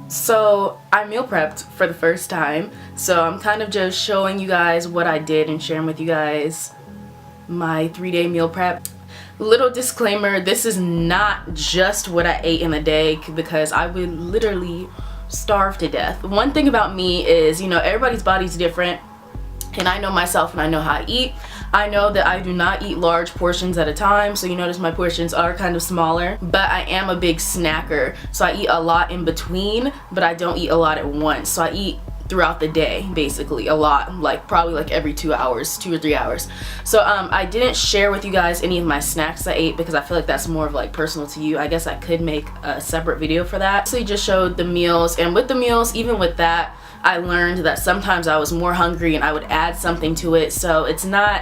So I meal prepped for the first time, so I'm kind of just showing you guys what I did and sharing with you guys my 3-day meal prep. Little disclaimer, this is not just what I ate in a day because I would literally starve to death. One thing about me is, you know, everybody's body's different, and I know myself and I know how I eat. I know that I do not eat large portions at a time, so you notice my portions are kind of smaller, but I am a big snacker, so I eat a lot in between, but I don't eat a lot at once. So I eat throughout the day, basically a lot, like probably like every 2 hours, 2 or 3 hours. So I didn't share with you guys any of my snacks I ate because I feel like that's more of like personal to you. I guess I could make a separate video for that. So I just showed the meals, and with the meals, even with that, I learned that sometimes I was more hungry and I would add something to it. So it's not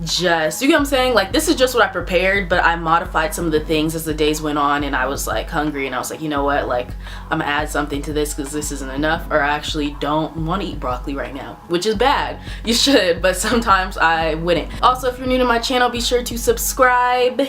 just, you get what I'm saying? Like, this is just what I prepared, but I modified some of the things as the days went on, and I was like hungry and I was like, you know what, like I'm gonna add something to this because this isn't enough, or I actually don't want to eat broccoli right now, which is bad. You should, but sometimes I wouldn't. Also, if you're new to my channel, be sure to subscribe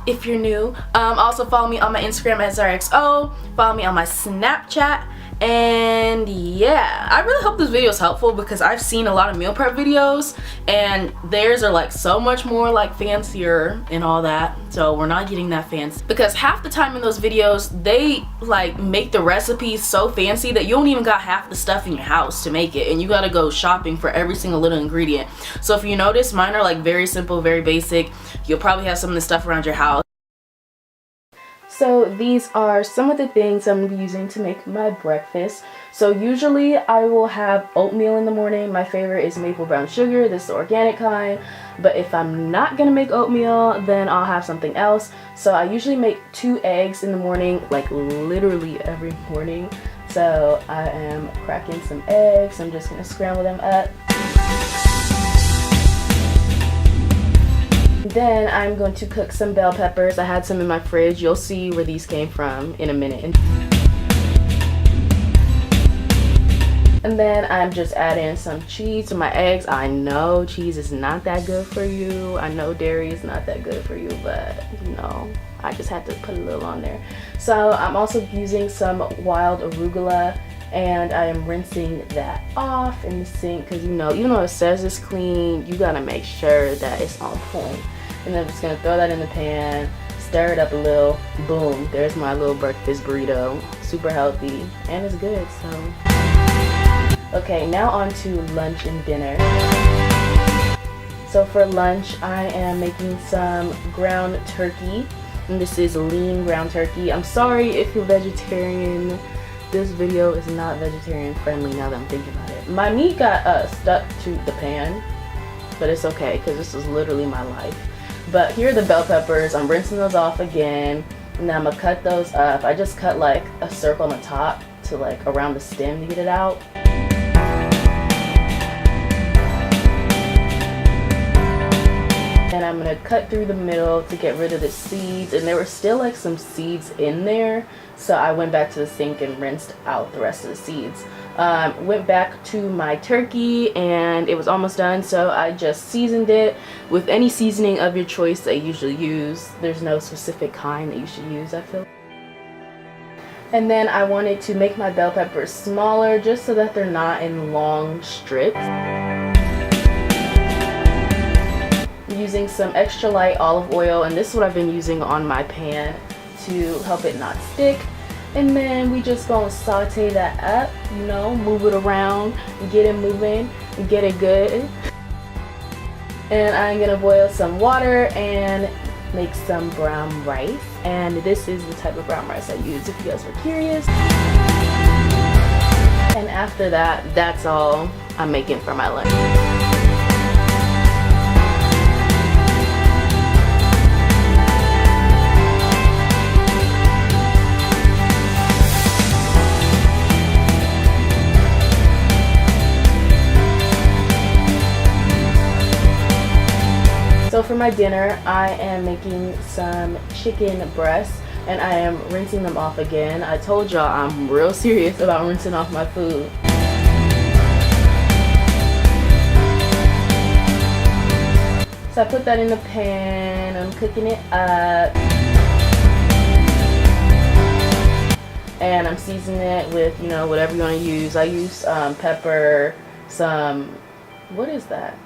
if you're new. Also follow me on my Instagram at ZaraXO, follow me on my Snapchat. And yeah, I really hope this video is helpful because I've seen a lot of meal prep videos and theirs are like so much more like fancier and all that, so we're not getting that fancy because half the time in those videos they like make the recipes so fancy that you don't even got half the stuff in your house to make it, and you gotta go shopping for every single little ingredient. So if you notice, mine are like very simple, very basic. You'll probably have some of the stuff around your house. So these are some of the things I'm going to be using to make my breakfast. So usually I will have oatmeal in the morning. My favorite is maple brown sugar. This is the organic kind. But if I'm not going to make oatmeal, then I'll have something else. So I usually make 2 eggs in the morning, like literally every morning. So I am cracking some eggs. I'm just going to scramble them up. Then I'm going to cook some bell peppers. I had some in my fridge. You'll see where these came from in a minute. And then I'm just adding some cheese to my eggs. I know cheese is not that good for you. I know dairy is not that good for you, but you know, I just had to put a little on there. So I'm also using some wild arugula, and I am rinsing that off in the sink because, you know, even though it says it's clean, you gotta make sure that it's on point. And then I'm just gonna throw that in the pan, stir it up a little, boom, there's my little breakfast burrito. Super healthy and it's good. So okay, now on to lunch and dinner. So for lunch I am making some ground turkey, and this is lean ground turkey. I'm sorry if you're vegetarian, this video is not vegetarian friendly now that I'm thinking about it. My meat got stuck to the pan, but it's okay because this is literally my life. But here are the bell peppers. I'm rinsing those off again, and then I'm gonna cut those up. I just cut like a circle on the top to like around the stem to get it out. And I'm gonna cut through the middle to get rid of the seeds, and there were still like some seeds in there, so I went back to the sink and rinsed out the rest of the seeds. Went back to my turkey and it was almost done, so I just seasoned it with any seasoning of your choice that you usually use. There's no specific kind that you should use, I feel. And then I wanted to make my bell peppers smaller just so that they're not in long strips. I'm using some extra light olive oil, and this is what I've been using on my pan to help it not stick. And then we just gonna saute that up, you know, move it around, get it moving, and get it good. And I'm gonna boil some water and make some brown rice. And this is the type of brown rice I use, if you guys were curious. And after that, that's all I'm making for my lunch. So for my dinner, I am making some chicken breasts, and I am rinsing them off again. I told y'all I'm real serious about rinsing off my food. So I put that in the pan, I'm cooking it up. and I'm seasoning it with, you know, whatever you want to use. I use pepper, some, what is that?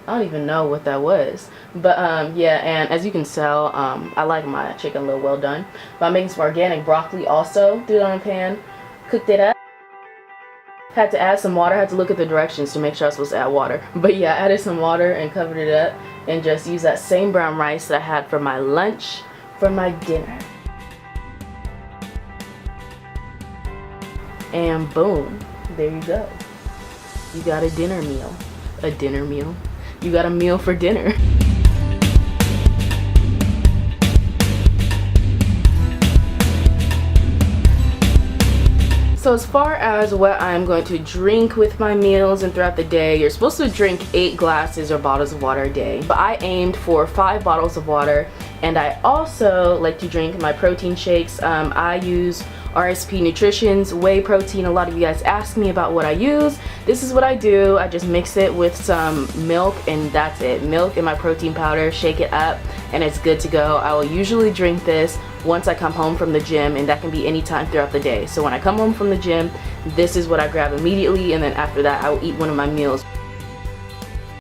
I don't even know what that was, but yeah, and as you can tell, I like my chicken a little well done. But I'm making some organic broccoli also. Threw it on a pan, cooked it up. Had to add some water. Had to look at the directions to make sure I was supposed to add water. But yeah, I added some water and covered it up, and just used that same brown rice that I had for my lunch for my dinner. And boom, there you go. You got a dinner meal. A dinner meal. You got a meal for dinner. So as far as what I'm going to drink with my meals and throughout the day, you're supposed to drink 8 glasses or bottles of water a day. But I aimed for 5 bottles of water, and I also like to drink my protein shakes. I use RSP Nutrition's whey protein. A lot of you guys ask me about what I use. This is what I do. I just mix it with some milk, and that's it. Milk and my protein powder, shake it up, and it's good to go. I will usually drink this once I come home from the gym, and that can be any time throughout the day. So when I come home from the gym, this is what I grab immediately, and then after that I will eat one of my meals.